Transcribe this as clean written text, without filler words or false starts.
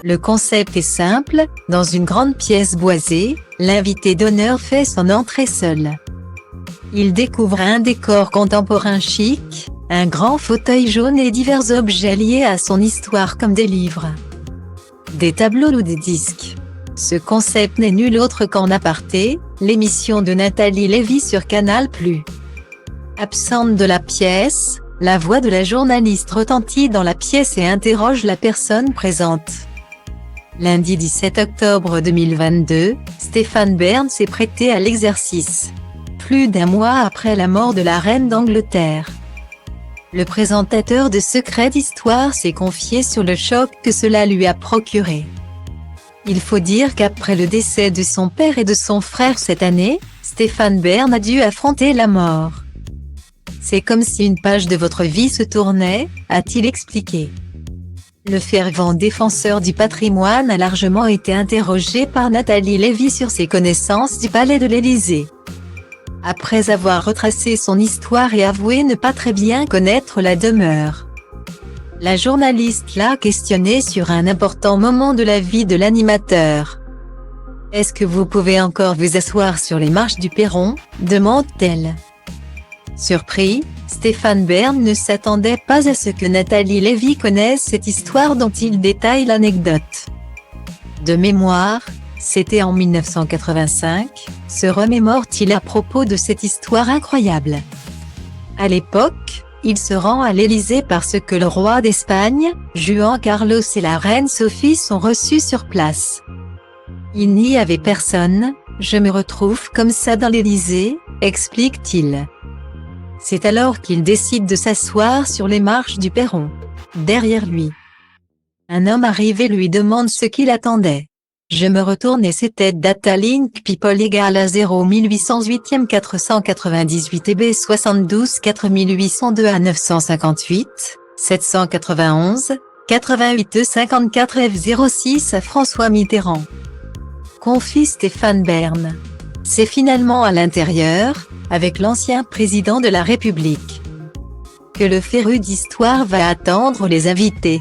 Le concept est simple, dans une grande pièce boisée, l'invité d'honneur fait son entrée seul. Il découvre un décor contemporain chic, un grand fauteuil jaune et divers objets liés à son histoire comme des livres, des tableaux ou des disques. Ce concept n'est nul autre qu'En Aparté, l'émission de Nathalie Lévy sur Canal+. Absente de la pièce, la voix de la journaliste retentit dans la pièce et interroge la personne présente. Lundi 17 octobre 2022, Stéphane Bern s'est prêté à l'exercice. Plus d'un mois après la mort de la reine d'Angleterre. Le présentateur de Secrets d'Histoire s'est confié sur le choc que cela lui a procuré. Il faut dire qu'après le décès de son père et de son frère cette année, Stéphane Bern a dû affronter la mort. C'est comme si une page de votre vie se tournait, a-t-il expliqué. Le fervent défenseur du patrimoine a largement été interrogé par Nathalie Lévy sur ses connaissances du palais de l'Élysée. Après avoir retracé son histoire et avoué ne pas très bien connaître la demeure, la journaliste l'a questionné sur un important moment de la vie de l'animateur. « Est-ce que vous pouvez encore vous asseoir sur les marches du perron ?» demande-t-elle. Surpris, Stéphane Bern ne s'attendait pas à ce que Nathalie Lévy connaisse cette histoire dont il détaille l'anecdote. De mémoire, c'était en 1985, se remémore-t-il à propos de cette histoire incroyable. À l'époque, il se rend à l'Élysée parce que le roi d'Espagne, Juan Carlos et la reine Sophie sont reçus sur place. Il n'y avait personne, je me retrouve comme ça dans l'Élysée, explique-t-il. C'est alors qu'il décide de s'asseoir sur les marches du perron. Derrière lui, un homme arrive et lui demande ce qu'il attendait. Je me retourne et c'était Data Link People égale à 0 1808e 498 EB 72 4802 à 958, 791, 88 54 F06 à François Mitterrand. Confie Stéphane Bern. C'est finalement à l'intérieur, avec l'ancien président de la République, que le féru d'histoire va attendre les invités.